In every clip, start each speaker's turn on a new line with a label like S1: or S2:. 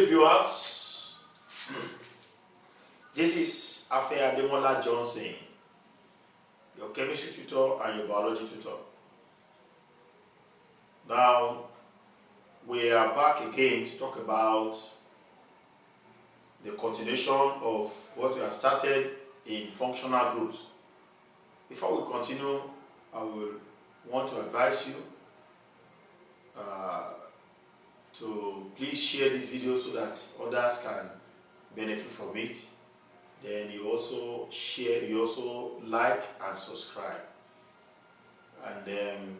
S1: viewers, this is Afia Demola Johnson, your chemistry tutor and your biology tutor. Now, we are back again to talk about the continuation of what we have started in functional groups. Before we continue, I will want to advise you to please share this video so that others can benefit from it. Then you also share, you also like and subscribe. And then,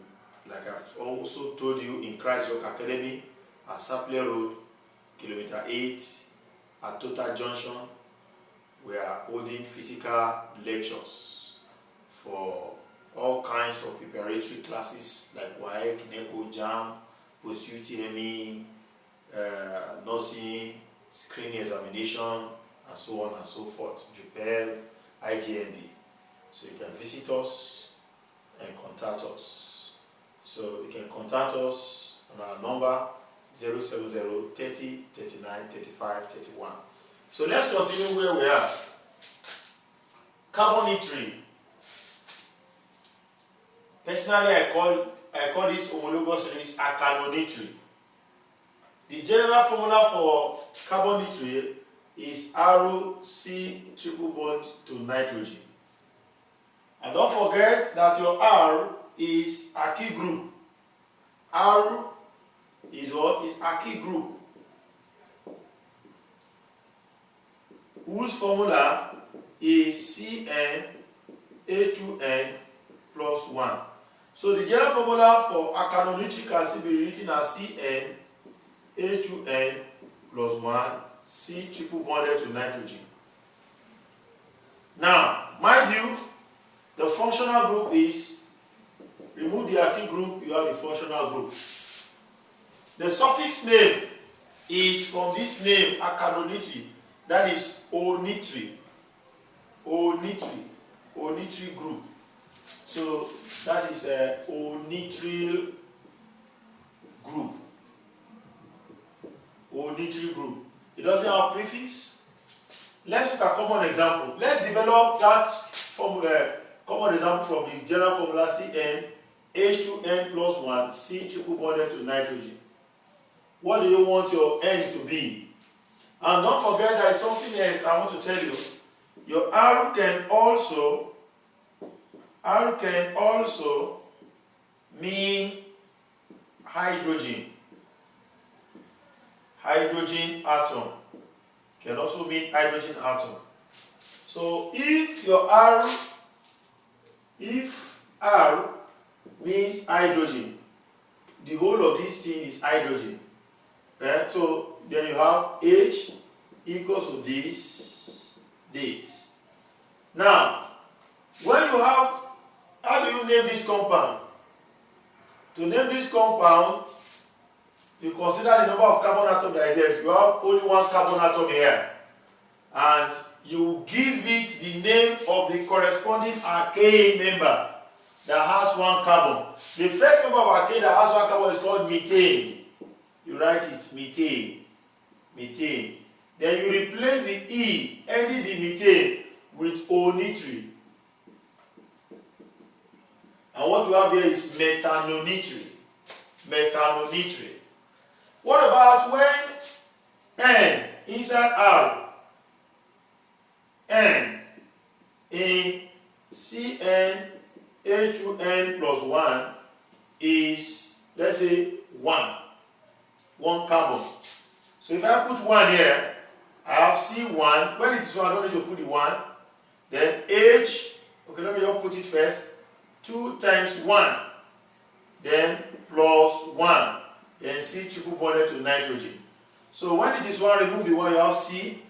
S1: like I've also told you, in Christ Rock Academy at Sapler Road, Kilometer 8 at Total Junction, we are holding physical lectures for all kinds of preparatory classes like WAEC, NECO, JAM, post-UTME, nursing, screening examination, and so on and so forth, JUPEL, IGND. So you can visit us and contact us. So you can contact us on our number 070 30 39 35 31. So let's continue where we are. Carbonitrile. Personally, I call this homologous release acanonitrile. The general formula for carbonitrile is RC triple bond to nitrogen. And don't forget that your R is alkyl group. R is what? Is alkyl group, whose formula is CnA2n plus 1. So the general formula for acanonitrile can still be written as CnA2n plus 1, C triple bonded to nitrogen. Now, mind you, the functional group is, remove the alkyl group, you have the functional group. The suffix name is from this name, acanonitrile, that is O-nitrile. O-nitrile group. So that is a O-nitrile group. O-nitrile group. It doesn't have prefix. Let's look at common example. Let's develop that formula, common example from the general formula CnH2n plus 1, C triple bonded to nitrogen. What do you want your N to be? And don't forget there is something else I want to tell you. Your R can also mean hydrogen. Hydrogen atom can also mean hydrogen atom. So if R means hydrogen, the whole of this thing is hydrogen. So then you have H equals to this. Now, when you have, how do you name this compound? To name this compound, you consider the number of carbon atoms that is there. You have only one carbon atom here. And you give it the name of the corresponding alkane member that has one carbon. The first member of alkane that has one carbon is called methane. You write it, methane. Then you replace the E ending the methane with O-nitrile. And what you have here is methanonitrile. What about when N inside R, N in CnH2n plus 1 is, let's say, 1 carbon. So if I put 1 here, I have C1. When it is 1, I don't need to put the 1. Then H, okay, let me just put it first. 2 times 1, then plus 1. Then C triple bonded to nitrogen. So when it is 1, remove the 1, you have C,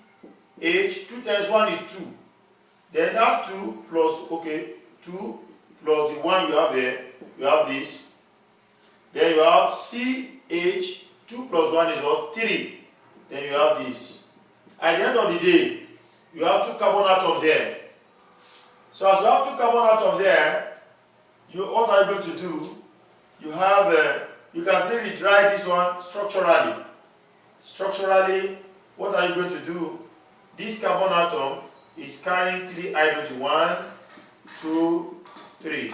S1: H, 2 times 1 is 2. Then that 2 plus, okay, 2 plus the 1 you have there, you have this. Then you have C, H, 2 plus 1 is what? 3. Then you have this. At the end of the day, you have 2 carbon atoms here. So as you have 2 carbon atoms there, what are you going to do? You have, you can say rewrite this one structurally. Structurally, what are you going to do? This carbon atom is carrying 3 hydrogen. 1, 2, 3.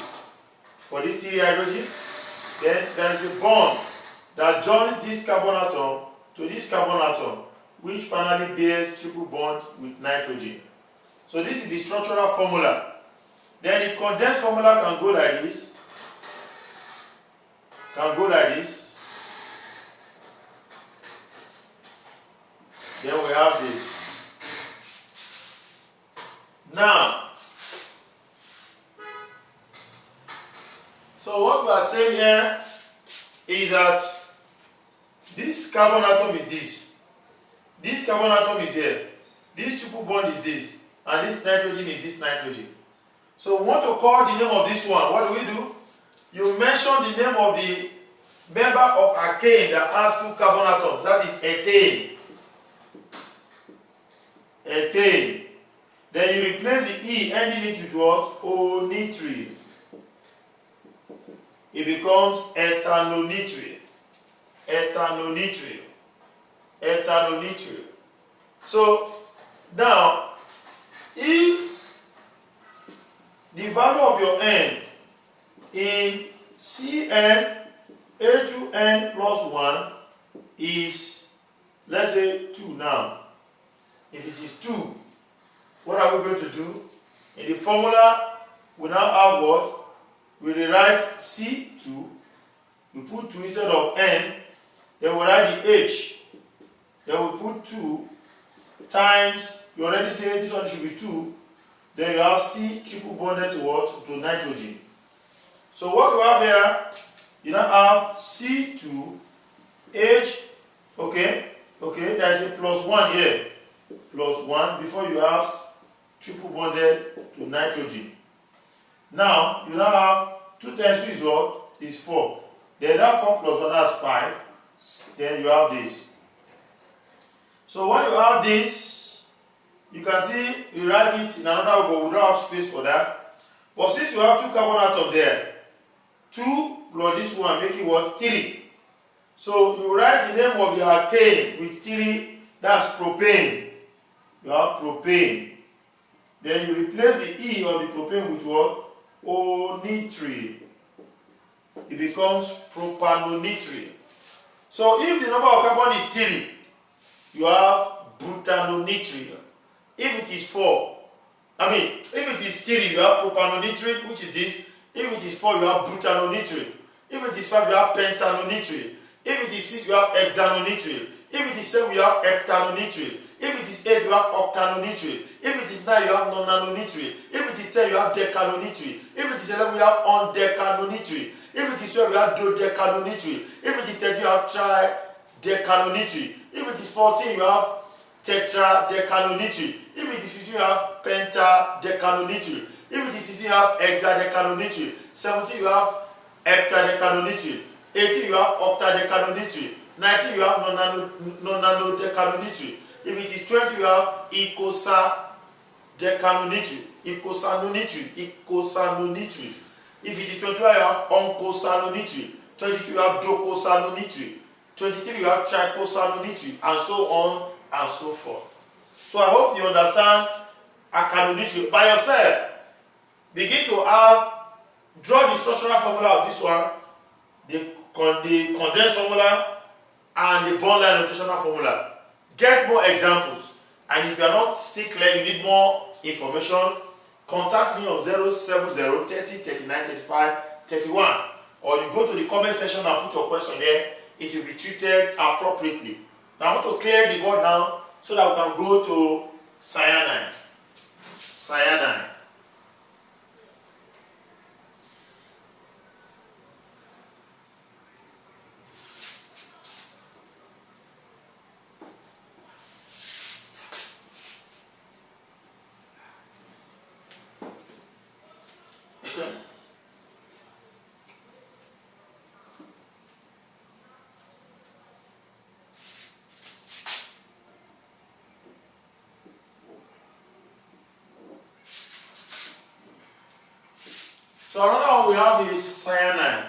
S1: For this 3 hydrogen, then there is a bond that joins this carbon atom to this carbon atom, which finally bears triple bond with nitrogen. So this is the structural formula. Then the condensed formula can go like this. Then we have this. Now, so what we are saying here is that this carbon atom is this. This carbon atom is here. This triple bond is this. And this nitrogen is this nitrogen. So we want to call the name of this one. What do? You mention the name of the member of alkane that has 2 carbon atoms. That is ethane. Ethane. Then you replace the E ending it with what? O nitrile. It becomes ethanonitrile. Ethanonitrile. Ethanonitrile. So now, if the value of your N in Cn A2N plus 1 is, let's say, 2 now. If it is 2, what are we going to do? In the formula, we now have what? We rewrite C2, we put 2 instead of N, then we write the H, then we put 2 times, you already say this one should be 2, then you have C triple bonded to what? To nitrogen. So what we have here, you now have C2, H, okay, there is a plus 1 here, plus 1 before you have triple bonded to nitrogen. Now, you now have 2 times 2 is what? Is 4. Then that 4 plus 1, that's 5. Then you have this. So when you have this, you can see, you write it in another way, but we don't have space for that. But since you have 2 carbon atoms there, 2 plus this one make it what? 3. So you write the name of the alkane with 3, that's propane. You have propane. Then you replace the E of the propane with what? O nitrile. It becomes propanonitrile. So if the number of carbon is 3, you have butanonitrile. If it is 4, if it is 3, you have propanonitrile, which is this. If it is 4, you have butanonitrile. If it is 5, you have pentanonitrile. If it is 6, you have hexanonitrile. If it is 7, you have heptanonitrile. If it is 8, you have octanonitrile. If it is 9, you have nonanonitrile. If it is 10, you have decanonitrile. If it is 11, you have undecanonitrile. If it is 12, you have dodecanonitrile. If it is 13, you have tridecanonitrile. If it is 14, you have tetradecanonitrile. If it is 15, you have pentadecanonitrile. If it is 16, you have hexadecanonitrile. 17, you have heptadecanonitrile. 18, you have octadecanonitrile. 19, you have nonanodecanonitrile. If it is 20, you have icosadecanonitrile. Icosanonitrile. If it is 21, you have oncosanonitrile. 22, you have docosanonitrile. 23, you have tricosanonitrile, and so on and so forth. So I hope you understand acanonitrile by yourself. Begin to draw the structural formula of this one, the condensed formula, and the bond line notational formula. Get more examples. And if you are not still clear, you need more information, contact me on 070 30 39 35 31. Or you go to the comment section and put your question there. It will be treated appropriately. Now I want to clear the board down so that we can go to cyanide. Cyanide. So another one we have is cyanide.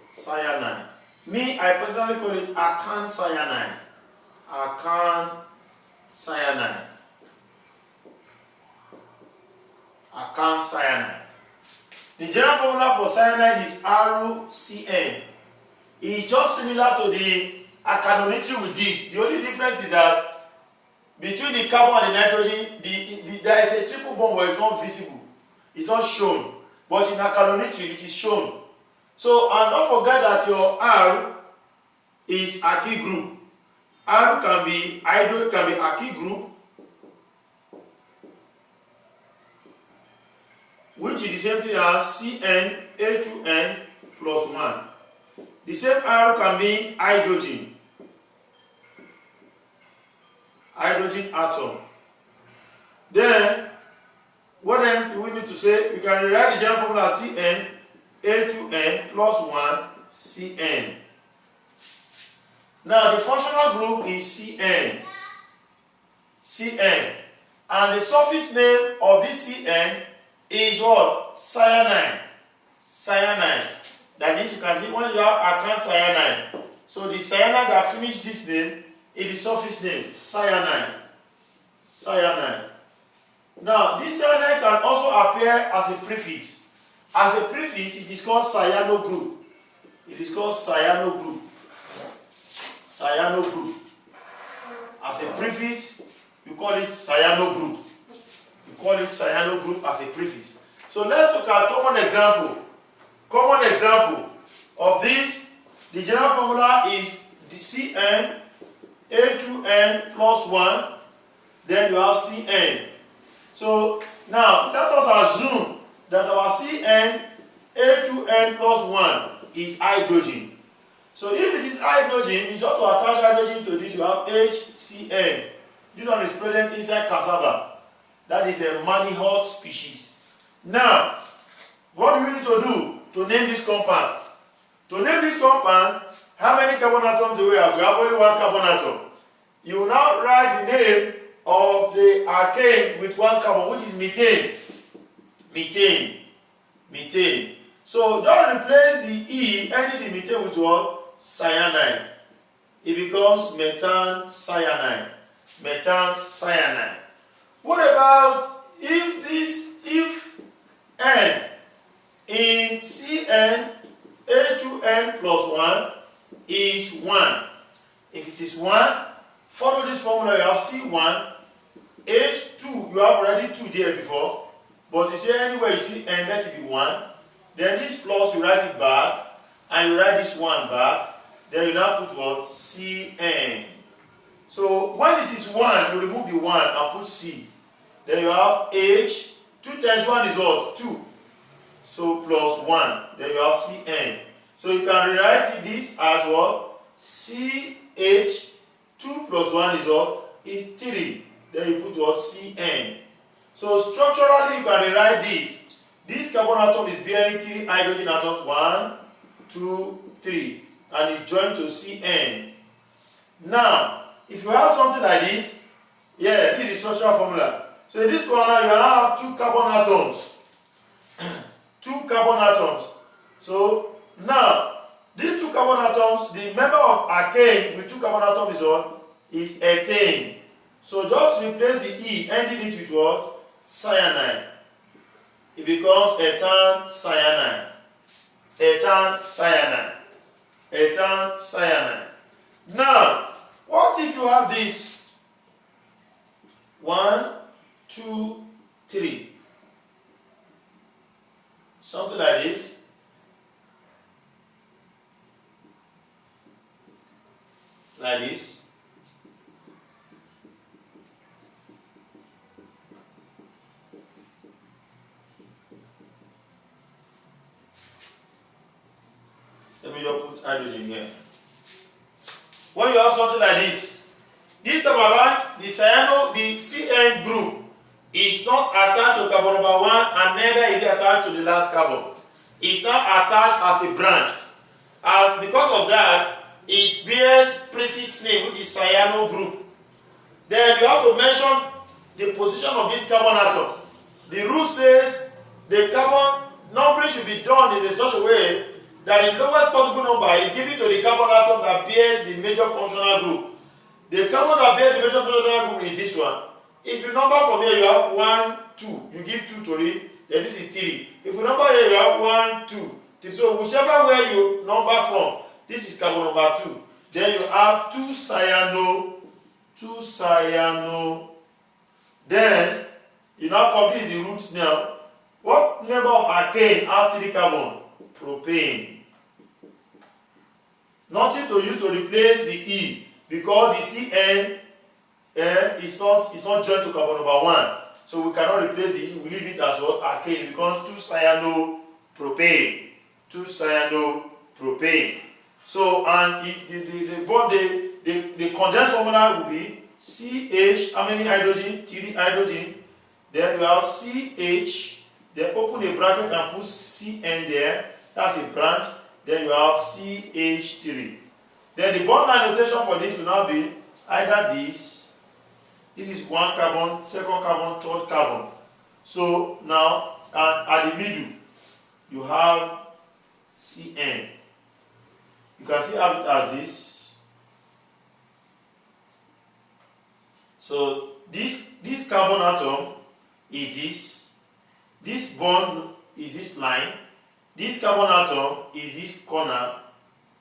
S1: Cyanide. Me, I personally call it acan cyanide. Alkan cyanide. Alkan cyanide. The general formula for cyanide is RuCN. It's just similar to the alkanometry we did. The only difference is that between the carbon and the nitrogen, there is a triple bond but it's not visible. It's not shown. But in alkanometry, it is shown. So, and don't forget that your R is alkyl group. R can be alkyl group, which is the same thing as CnA2n plus 1. The same R can be hydrogen atom. Then, what then do we need to say? We can rewrite the general formula as CnA2n plus 1 Cn. Now, the functional group is Cn. And the surface name of this Cn is what? Cyanide. That means you can see when you have Alkan cyanide. So the cyanide that finished this name is the surface name, cyanide. Now, this cyanide can also appear as a prefix. As a prefix, it is called cyano group. Cyano group. As a prefix, you call it cyano group. As a prefix. So let's look at common example. Common example of this, the general formula is the Cn A2n plus 1, then you have Cn. So now let us assume that our Cn A2n plus 1 is hydrogen. So if it is hydrogen, you just to attach hydrogen to this, you have HCN. This one is present inside cassava. That is a manihot species. Now, what do we need to do to name this compound? To name this compound, how many carbon atoms do we have? We have only one carbon atom. You will now write the name of the alkane with one carbon, which is methane. So just replace the E, ending the methane with what? Cyanide. It becomes methane cyanide. What about if N in Cn A2n plus 1 is 1? If it is 1, follow this formula. You have C1, H2, you have already 2 there before, but you see anywhere you see N, let it be 1. Then this plus, you write it back, and you write this 1 back. Then you now put what? Cn. So when it is 1, you remove the 1 and put C. Then you have H. 2 times 1 is what? 2. So plus 1. Then you have Cn. So you can rewrite this as what? CH. 2 plus 1 is what? Is 3. Then you put what? Cn. So structurally you can rewrite this. This carbon atom is bearing 3 hydrogen atoms. 1, 2, 3. And it's joined to Cn. Now, if you have something like this, yeah, see the structural formula. So in this one now, you now have 2 carbon atoms. 2 carbon atoms. So now, these 2 carbon atoms, the member of alkane with 2 carbon atoms is what? Is ethane. So just replace the E, ending it with what? Cyanide. It becomes ethane cyanide. Now, what if you have this? 1, 2, 3. Something like this. Like this. Let me just put hydrogen here. When you have something like this time around, the Cn group is not attached to carbon number 1 and neither is it attached to the last carbon. It's not attached as a branch. And because of that, it bears prefix name, which is cyano group. Then you have to mention the position of this carbon atom. The rule says the carbon numbering should be done in such a way that the lowest possible number is given to the carbon atom that bears the major functional group. The carbon that bears the major photograph group is this one. If you number from here, you have 1, 2. You give 2 to it, then this is 3. If you number here, you have 1, 2, 3. So whichever way you number from, this is carbon number 2. Then you have 2 cyano. Then you now complete the roots now. What member of alkane has 3 carbon? Propane. Nothing to use to replace the E because the CN is not joined to carbon number 1. So we cannot replace the E. We leave it as what? Alkane. It becomes 2-cyanopropane. 2-cyanopropane. So and the condensed formula will be CH. How many hydrogen? 3 hydrogen. Then you have CH. Then open a bracket and put CN there. That's a branch. Then you have CH3. Then the bond line notation for this will now be either this is 1 carbon, 2nd carbon, 3rd carbon. So now at the middle you have CN. You can see how it as this. So this carbon atom is this bond is this line. This carbon atom is this corner,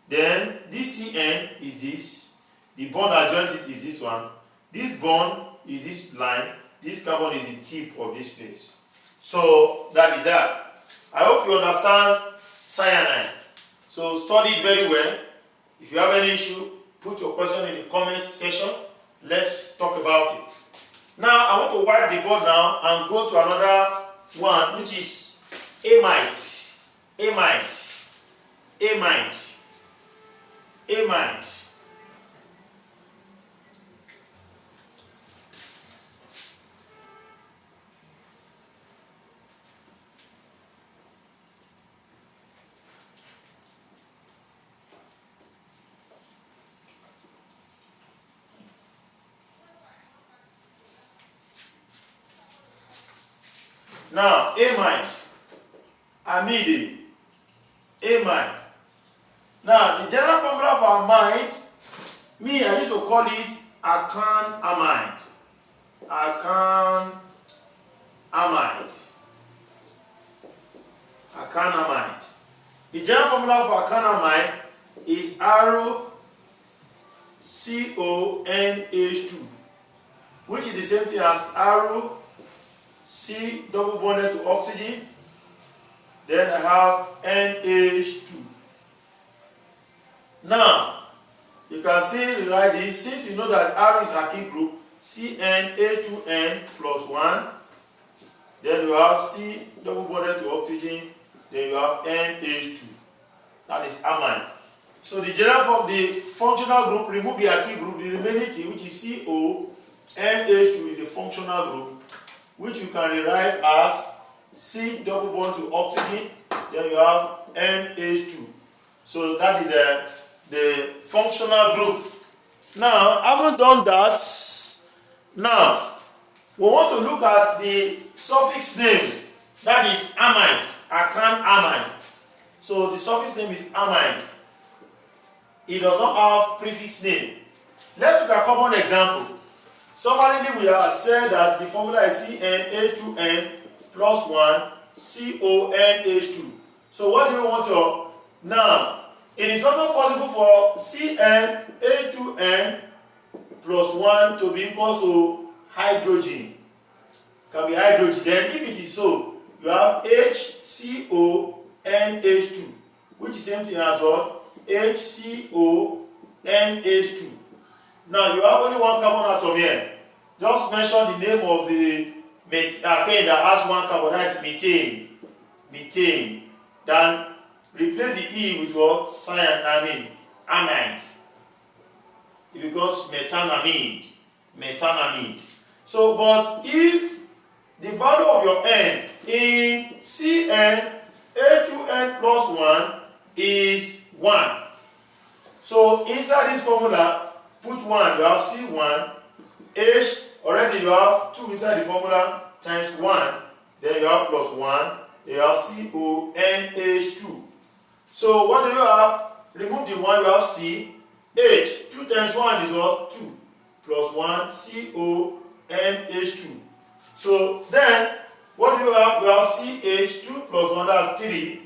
S1: then this CN is this, the bond that joins it is this one, this bond is this line, this carbon is the tip of this place. So that is that. I hope you understand cyanide. So study it very well. If you have any issue, put your question in the comment section. Let's talk about it. Now I want to wipe the board now and go to another one, which is amide. Now, amide. Now, the general formula for amide, I used to call it alkan amide. The general formula for alkan amide is RCONH2, which is the same thing as C double bonded to oxygen. Then I have NH2. Now, you can see rewrite this. Since you know that R is alkyl group, CnH2n plus 1. Then you have C double bonded to oxygen. Then you have NH2. That is amide. So the general form, the functional group, remove the alkyl group. The remaining thing, which is CO, NH2 is the functional group, which you can rewrite as C double bond to oxygen, then you have NH2. So that is the functional group. Now, having done that, now we want to look at the suffix name, that is amide, alkan amide. So the suffix name is amide. It does not have prefix name. Let's look at a common example. Summarily, we have said that the formula is CnH2n plus 1 CONH2. So what do you want to? Now, it is also possible for CnH2n plus 1 to be equal to hydrogen. Can be hydrogen. Then if it is so, you have HCONH2, which is same thing as what? HCONH2. Now you have only 1 carbon atom here. Just mention the name of the alkane that has 1 carbon, that is methane. Then replace the E with what? Amide. It becomes methanamide. So, but if the value of your N in CnH2n plus 1 is 1. So inside this formula, put 1, you have C1, H, already you have 2 inside the formula, times 1, then you have plus 1, then you have CONH2. So what do you have? Remove the 1, you have C, H, 2 times 1 is what? 2. plus 1 CONH2. So then what do you have? You have CH2 plus 1, that's 3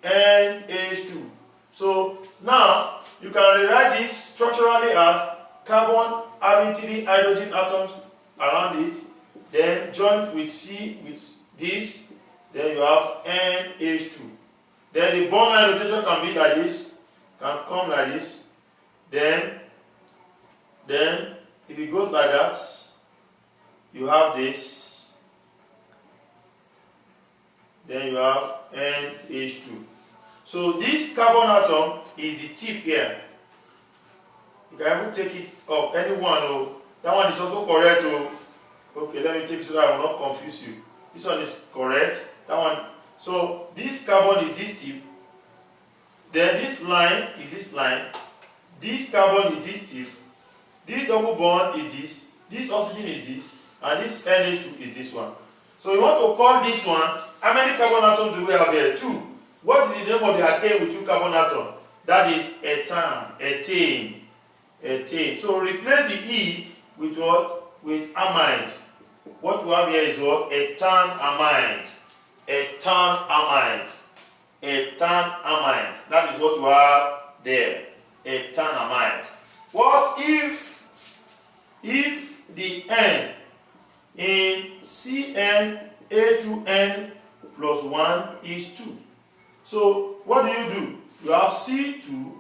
S1: CONH2. So now you can rewrite this structurally as carbon having 3 hydrogen atoms around it, then joined with C with this, then you have NH2. Then the bond line rotation can be like this, can come like this. Then if it goes like that, you have this, then you have NH2. So this carbon atom is the tip here. You can even take it up, any one. Oh, that one is also correct. Oh, okay, let me take it so that I will not confuse you. This one is correct. That one. So this carbon is this tip. Then this line is this line. This carbon is this tip. This double bond is this. This oxygen is this. And this NH2 is this one. So you want to call this one. How many carbon atoms do we have here? 2. What is the name of the alkane with 2 carbon atoms? That is ethane. So replace the E with what? With amide. What you have here is what? Ethanamide. That is what you have there. Ethanamide. What if the N in CnA2n plus 1 is 2? So what do? You have C2H,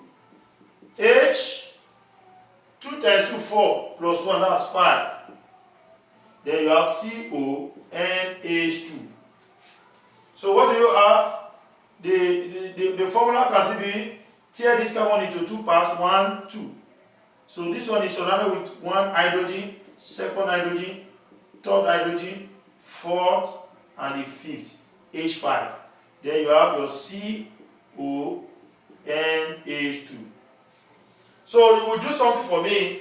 S1: 2 times 2, 4, plus 1, that's 5. Then you have CONH2. So what do you have? The formula can still be, tear this carbon into 2 parts, 1, 2. So this one is surrounded with 1 hydrogen, second hydrogen, third hydrogen, fourth, and the fifth, H5. Then you have your CONH2. So you will do something for me.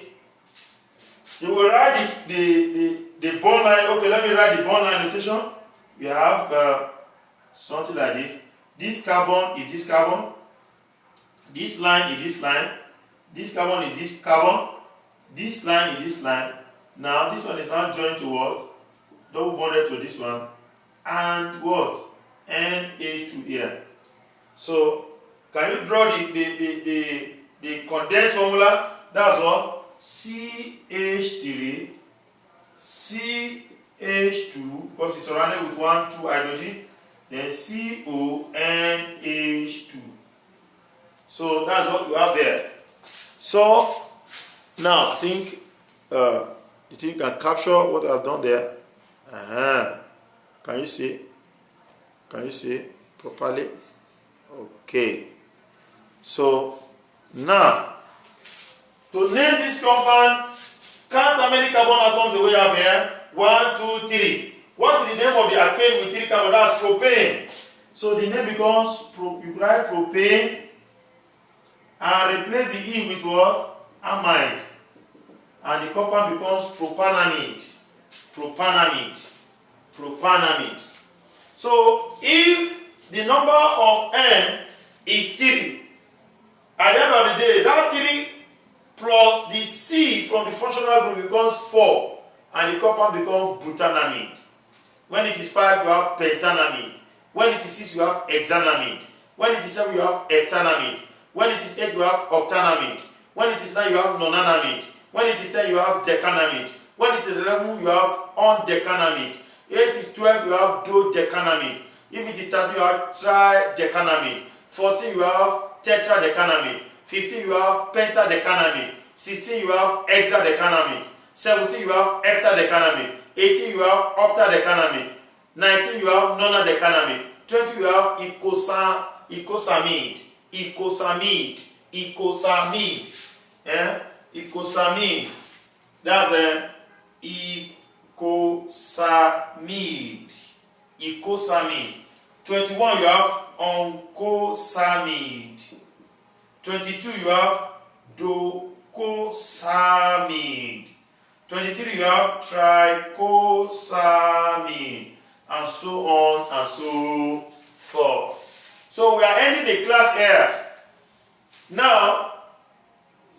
S1: You will write the bond line. Okay, let me write the bond line notation. We have something like this. This carbon is this carbon. This line is this line. This carbon is this carbon. This line is this line. Now this one is now joined to what? Double bonded to this one. And what? NH2 here. So can you draw the condensed formula? That's what? CH3 CH2, because it's surrounded with 1, 2 hydrogen, then CONH2. So that's what we have there. So now I think the thing can capture what I've done there. Can you see? Can you see properly? Okay. So now to name this compound, count how many carbon atoms do we have here? 1, 2, 3. What is the name of the alkane with 3 carbon? That's propane. So the name becomes, you write propane and replace the E with what? Amide. And the compound becomes propanamide. Propanamide. So if the number of N is 3, at the end of the day, that 3 plus the C from the functional group becomes 4, and the compound becomes butanamide. When it is 5, you have pentanamide. When it is 6, you have hexanamide. When it is 7, you have heptanamide. When it is 8, you have octanamide. When it is 9, you have nonanamide. When it is 10, you have decanamide. When it is 11, you have undecanamide. 8 is 12, you have dodecanamide. If it is 13, you have tridecanamide. 14, you have tetradecanamide. 15, you have pentadecanamide. 16, you have hexadecanamide. 17, you have heptadecanamide. 18, you have octadecanamide. 19, you have nonadecanamide. 20, you have icosamide. Icosamide. That's icosamide. 21, you have oncosamide. 22, you have docosamide. 23, you have tricosamide, and so on and so forth. So we are ending the class here. Now,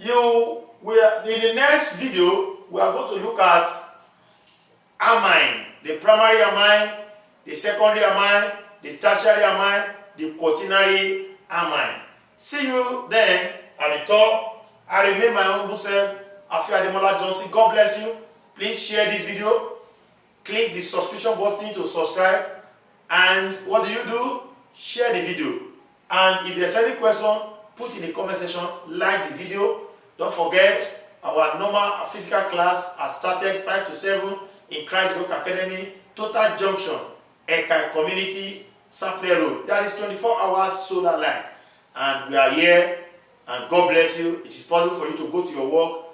S1: In the next video, we are going to look at amine, the primary amine, the secondary amine, the tertiary amine, the quaternary amine. See you then at the top. I remain my humble self, Ademola Johnson. God bless you. Please share this video. Click the subscription button to subscribe. And what do? Share the video. And if there's any question, put in the comment section, like the video. Don't forget, our normal physical class has started 5 to 7 in Christ Rock Academy, Total Junction, Eka Community, Sample Road. That is 24 hours solar light. And we are here, and God bless you. It is possible for you to go to your work,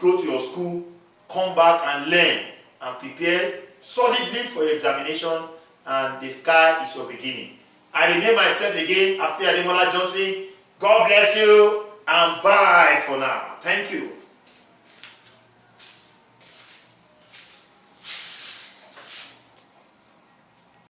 S1: go to your school, come back and learn and prepare solidly for your examination, and the sky is your beginning. I rename myself again, Ademola Johnson. God bless you, and bye for now. Thank you.